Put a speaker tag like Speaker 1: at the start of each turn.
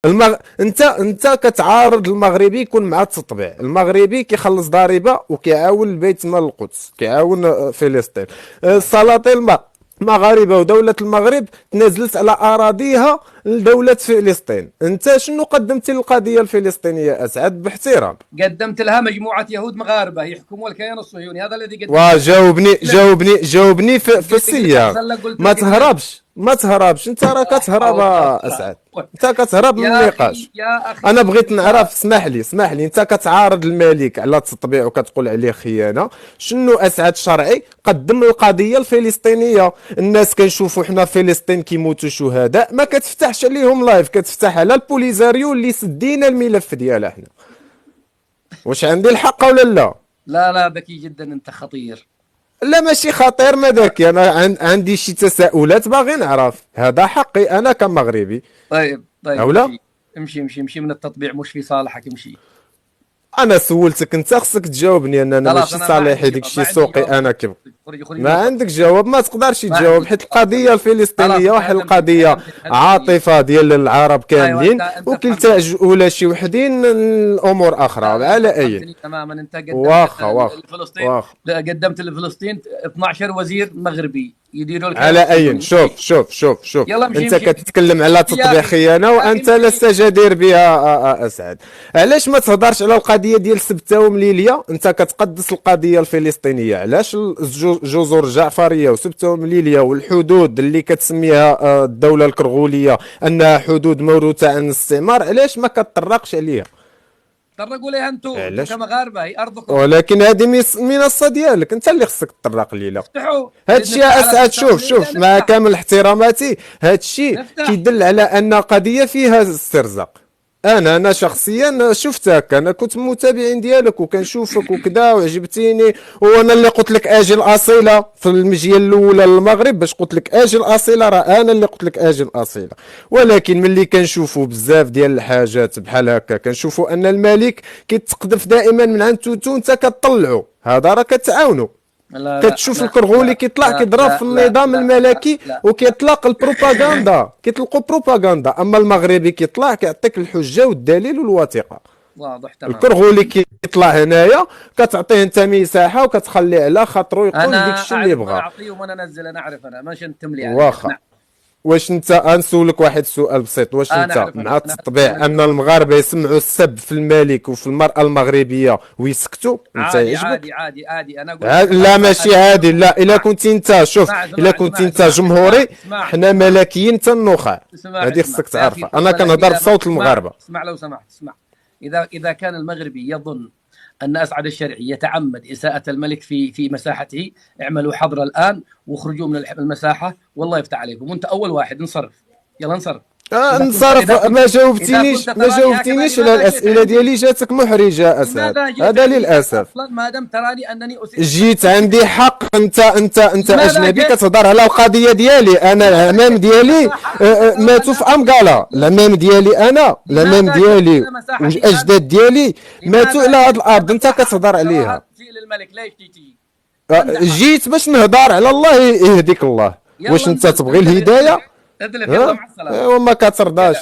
Speaker 1: انت كتعارض المغربي يكون مع التطبيع. المغربي كيخلص ضريبه وكيعاون بيت مال القدس، كيعاون فلسطين. السلاطين المغاربه ودوله المغرب تنازلت على اراضيها لدوله فلسطين. انت شنو قدمتي للقضيه الفلسطينيه اسعد باحترام؟
Speaker 2: قدمت لها مجموعه يهود مغاربه يحكموا الكيان الصهيوني، هذا الذي قدمت.
Speaker 1: وجاوبني في السياق. ما
Speaker 2: لك
Speaker 1: تهربش ما تهربش، انت راه كتهرب اسعد، انت كتهرب من
Speaker 2: يا
Speaker 1: النقاش.
Speaker 2: اخي يا اخي
Speaker 1: انا بغيت نعرف، اسمح لي انت كتعارض الملك على التطبيع وكتقول عليه خيانه. شنو اسعد شرعي قدم القضيه الفلسطينيه؟ الناس كنشوفوا حنا فلسطين كيموتوا شهداء، ما كتفتحش عليهم لايف، كتفتح على البوليزاريو اللي سدينا الملف ديالها حنا. واش عندي الحق ولا لا؟
Speaker 2: لا لا، ذكي جدا، انت خطير.
Speaker 1: لا ماشي خطير، ما ذاك انا عندي شي تساؤلات باغي نعرف، هذا حقي انا كمغربي.
Speaker 2: طيب طيب،
Speaker 1: او لا
Speaker 2: امشي من التطبيع، مش في صالحك، امشي.
Speaker 1: انا سولتك، انت خصك تجاوبني، انا
Speaker 2: خلاص،
Speaker 1: ماشي
Speaker 2: انا ما
Speaker 1: صالحي
Speaker 2: عندي
Speaker 1: داك
Speaker 2: جواب، ما
Speaker 1: الشيء
Speaker 2: عندي
Speaker 1: سوقي
Speaker 2: جواب.
Speaker 1: انا كيف.
Speaker 2: خرج
Speaker 1: ما
Speaker 2: من
Speaker 1: عندك جواب، ما تقدرش
Speaker 2: ما
Speaker 1: تجاوب
Speaker 2: عندي.
Speaker 1: حيت القضيه الفلسطينيه
Speaker 2: خلاص،
Speaker 1: واحد
Speaker 2: تكلمت
Speaker 1: القضيه
Speaker 2: تكلمت
Speaker 1: عاطفه ديال العرب
Speaker 2: ايوه،
Speaker 1: كاملين،
Speaker 2: انت
Speaker 1: وكلتا ولا شي وحدين الامور اخرى
Speaker 2: لا لا، انت
Speaker 1: على اي.
Speaker 2: فهمتني تماما. انت قدمت
Speaker 1: واخا
Speaker 2: لفلسطين،
Speaker 1: واخا
Speaker 2: قدمت لفلسطين 12 وزير مغربي يديروا الكيان
Speaker 1: على اي.
Speaker 2: الصهيوني.
Speaker 1: شوف
Speaker 2: يلا امشي
Speaker 1: انت
Speaker 2: امشي.
Speaker 1: كتتكلم على
Speaker 2: يا
Speaker 1: تطبيع
Speaker 2: اخي
Speaker 1: خيانه
Speaker 2: يا اخي
Speaker 1: وانت
Speaker 2: امشي.
Speaker 1: لست جدير بها اسعد. علاش ما تهضرش على القضيه ديال سبته ومليليه؟ انت كتقدس القضيه الفلسطينيه، علاش الجزر الجعفريه وسبته ومليليه والحدود اللي كتسميها الدوله الكرغوليه انها حدود موروثه عن الاستعمار، علاش ما كتطرقش عليها؟
Speaker 2: طرقوا ليها انتم
Speaker 1: علاش؟
Speaker 2: كمغاربه، هي ارضكم.
Speaker 1: ولكن هذه منصه ديالك، انت اللي خصك تطرق ليها.
Speaker 2: افتحوا.
Speaker 1: هادشي
Speaker 2: نفتح
Speaker 1: يا
Speaker 2: على
Speaker 1: اسعد،
Speaker 2: سبتة
Speaker 1: شوف
Speaker 2: ومليلية،
Speaker 1: مع
Speaker 2: نفتح
Speaker 1: كامل احتراماتي، هادشي
Speaker 2: نفتح.
Speaker 1: كيدل على ان قضيه فيها استرزاق. انا شخصيا شفتك، انا كنت متابعين ديالك وكنشوفك وكذا وعجبتيني، وانا اللي قلت لك اجي الاصيله في المجيه الاولى للمغرب، باش قلت لك اجي الاصيله، راه انا اللي قلت لك اجي الاصيله. ولكن ملي كنشوفوا بزاف ديال الحاجات بحال هكا، كنشوفوا ان الملك كيتقذف دائما من عند توتو، انت كتطلعوا، هذا راه كتعاونوا.
Speaker 2: لا لا
Speaker 1: كتشوف
Speaker 2: لا
Speaker 1: الكرغولي
Speaker 2: لا
Speaker 1: كيطلع
Speaker 2: لا
Speaker 1: كيضرب في
Speaker 2: لا لا
Speaker 1: النظام
Speaker 2: لا
Speaker 1: الملكي
Speaker 2: لا.
Speaker 1: وكيطلق البروباغندا، كيطلقوا بروباغندا. اما المغربي كيطلع كيعطيك الحجه والدليل والوثيقه.
Speaker 2: واضح تمام.
Speaker 1: الكرغولي كيطلع هنايا كتعطيه انت مساحه وكتخليه على خاطرو يقول ديك
Speaker 2: انا
Speaker 1: الشيء اللي
Speaker 2: اعرف، انا
Speaker 1: بغا.
Speaker 2: اعطيه وانا انزل، انا اعرف، انا ماشي نتملي عليه.
Speaker 1: واخا. واش انت نسولك واحد السؤال بسيط، واش
Speaker 2: انا
Speaker 1: انت
Speaker 2: اعرف،
Speaker 1: مع
Speaker 2: انا اعرف
Speaker 1: التطبيع ان المغاربه يسمعوا السب في الملك وفي المراه المغربيه ويسكتوا؟ انت
Speaker 2: عادي
Speaker 1: يعجبك؟
Speaker 2: عادي عادي عادي. انا اقول
Speaker 1: لا ماشي عادي، لا الا كنت انت، شوف
Speaker 2: اسمع
Speaker 1: الا
Speaker 2: اسمع
Speaker 1: كنت
Speaker 2: اسمع
Speaker 1: انت
Speaker 2: اسمع
Speaker 1: جمهوري،
Speaker 2: اسمع
Speaker 1: حنا
Speaker 2: اسمع
Speaker 1: ملكيين حتى النخاع،
Speaker 2: اسمع
Speaker 1: هذه
Speaker 2: اسمع
Speaker 1: خصك
Speaker 2: يا اخي،
Speaker 1: تعرفها. انا كنهضر بصوت المغاربه.
Speaker 2: اسمع لو سمحت، اسمع. اذا كان المغربي يظن ان اسعد الشرعي يتعمد اساءة الملك في مساحته، اعملوا حظر الان واخرجوا من المساحه، والله يفتح عليكم، وانت اول واحد انصرف. يلا انصرف.
Speaker 1: نصرف. ما جاوبتينيش على الاسئله ديالي، جاتك محرجه اسعد، هذا للاسف.
Speaker 2: اصلا ما دام تراني انني
Speaker 1: جيت عندي حق، انت
Speaker 2: لماذا
Speaker 1: اجنبي
Speaker 2: جيت؟
Speaker 1: كتهضر على القضيه ديالي. انا العمام ديالي ماتوا في امقاله، العمام ديالي انا، العمام ديالي والاجداد ديالي ماتوا على هذه الارض، انت كتهضر عليها.
Speaker 2: للملك ليش تيجي؟
Speaker 1: جيت باش نهضر على الله يهديك الله. واش انت تبغي الهدايه؟
Speaker 2: ادلف، يلا مع السلامه.
Speaker 1: وما كترضاش.